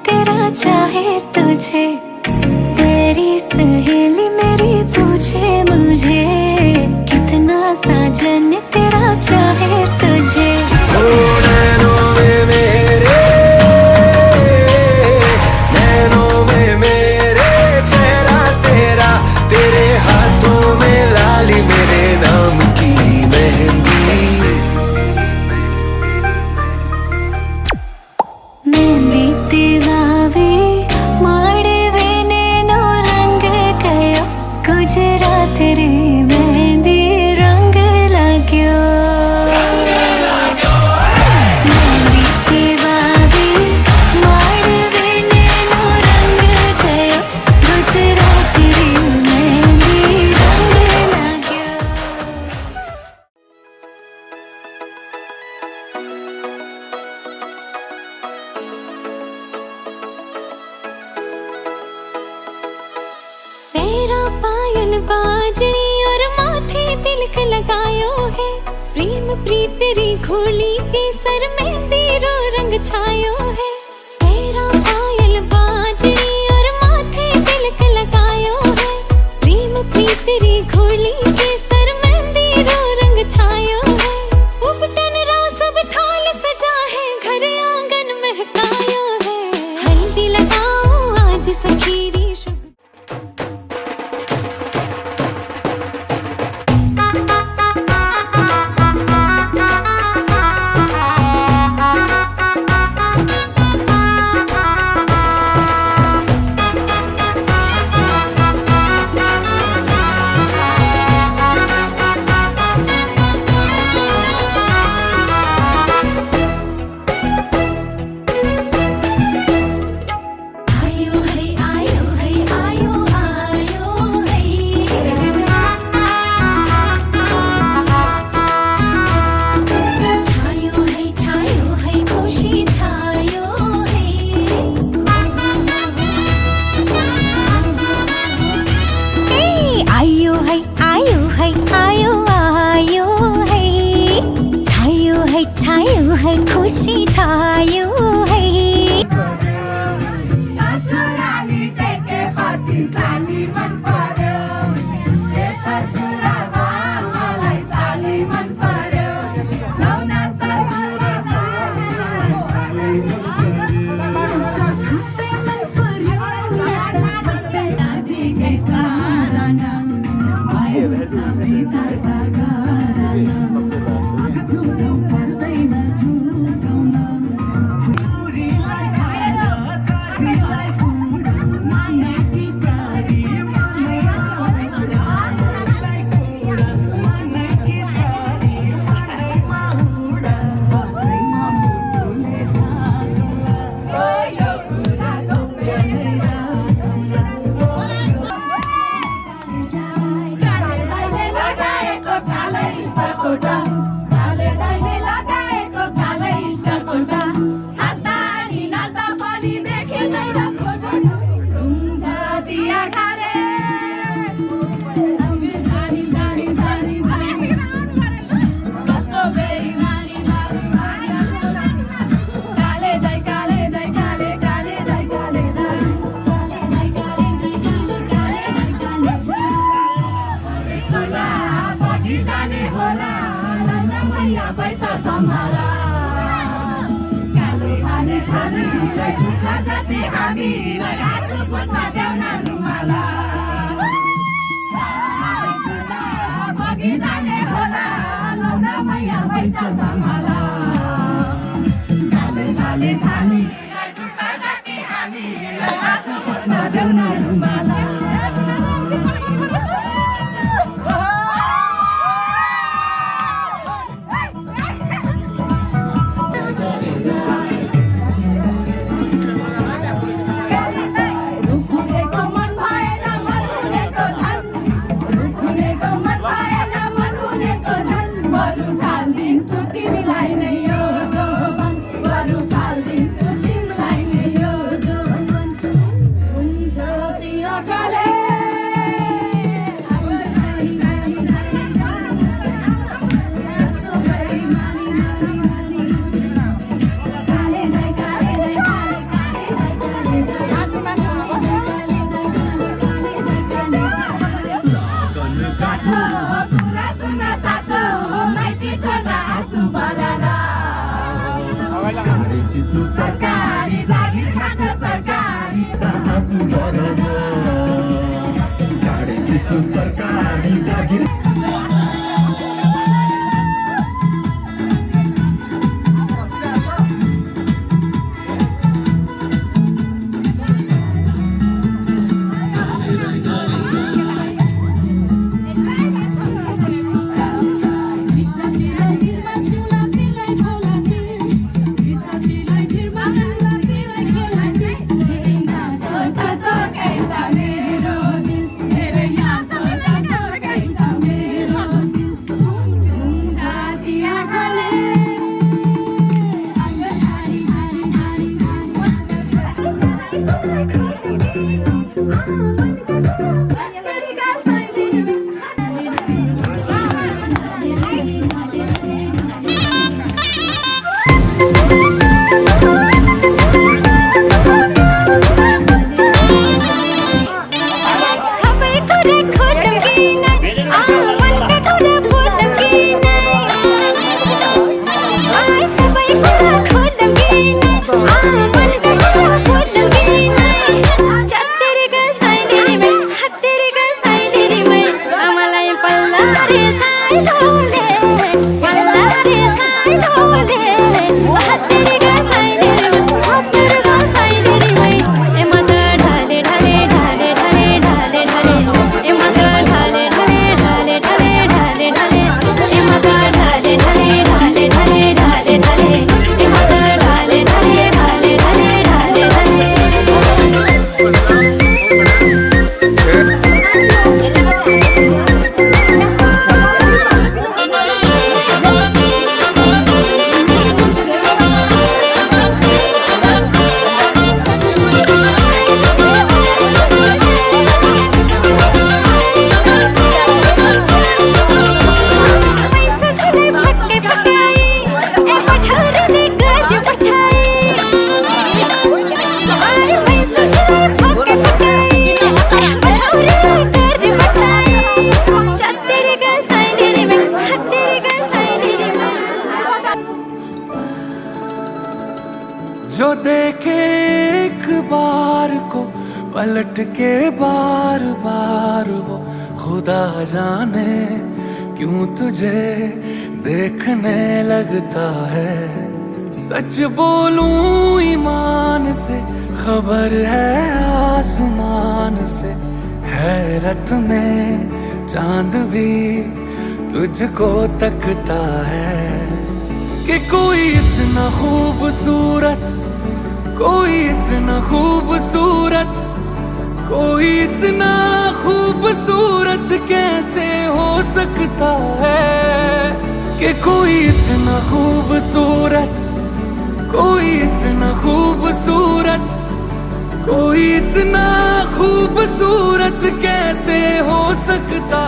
तेरा चाहे तुझे, तेरी सहेली मेरी पूछे मुझे, कितना साजन तेरा चाहे तुझे। नैनों में मेरे, नैनों में मेरे चेहरा तेरा, तेरे हाथों में लाली मेरे नाम की मेहंदी। मेहंदी तेरावे माड़वे नैनो रंग गयो, गुजरात रे मेहंदी रंग लाग्यो। मेहंदी तेरावे माड़वे नैनो रंग गयो, गुजरात रे मेहंदी रंग लाग्यो। पैरों पायल बाजनी और माथे तिलक लगायो है, प्रेम प्रीत तेरी घोली के सर मेहंदी रो रंग छायो है। पैरों पायल बाजनी और माथे तिलक लगायो है, प्रेम प्रीत तेरी घोली के सर मेहंदी रो रंग छायो है। उपटन रो सब थाल सजा है, घर आंगन महकायो है। हल्दी लगाओ आज सखीरी शुभ। आयो है आयो है आयो आयो है, छायो है खुशी छायो है। आयो है आयो है आयो आयो है, छायो है खुशी छायो है। सासुराली टेके पाची साली मन पर्यो, ए ससुराबा मलाई साली मन पर्यो, लौना ससुराबा मलाई साली मन पर्यो, छत्ते नाची के साराना, आयो छापी छाता गाराना, आगा झुलौ पर्दैन झुकाउन, पुरीलाई खाएर चारीलाई पुरा, मानेकी चारी मानेलाई पुरा, मानेकी चारी मानेमा उडा, सधैँमा मुटुले ढाक्ला, ओ यो कुरा गोप्यले ढाक्ला। काले दाइले लगाएको कालै इष्टकोटा, काले दाइले लगाएको कालै इष्टकोटा, हाँस्दा नि नाच्दा पनि देखिँदैन खोजोट, हुन्छ दिया खाले, जानी जानी जानी जानी, कस्तो बेइमानी बाबुमानी, काले दाइ काले दाइ काले काले दाइ काले दाइ, काले दाइ काले दाइ काले काले दाइ काले दाइ। होला बगी जाने होला, लाउन मैया पैसा सम्हाला, काले खाले हामीलाई दुःख जति हामीलाई आँसु पुछ्न देउन रुमाला। होला बगी जाने होला, लाउन मैया पैसा सम्हाला, काले खाले हामीलाई दुःख जति हामीलाई आँसु पुछ्न देउन रुमाला। रुखुनेको मन भएन मन हुनेको धन, रुखुनेको मन भएन मन हुनेको धन, बरु ढाल्दिन्छु तिमीलाई नै यो जोवन, बरु ढाल्दिन्छु तिमीलाई नै यो जोवन, हुन्छ ती आँखाले काले दाइ काले दाइ काले काले दाइ गाँठो कुरा सुन्न साँचो माइती छोड्दा आँसु परेर ढाडे सिस्नु तरकारी जागिर खान्छ सरकारी आँसु झरेर ढाडे सिस्नु तरकारी जागिर जो देखे एक बार को पलट के बार बार वो खुदा जाने क्यों तुझे देखने लगता है। सच बोलूं ईमान से खबर है आसमान से, हैरत में चांद भी तुझको तकता है कि कोई इतना खूबसूरत, कोई इतना खूबसूरत, कोई इतना खूबसूरत कैसे हो सकता है कि कोई इतना खूबसूरत, कोई इतना खूबसूरत, कोई इतना खूबसूरत कैसे हो सकता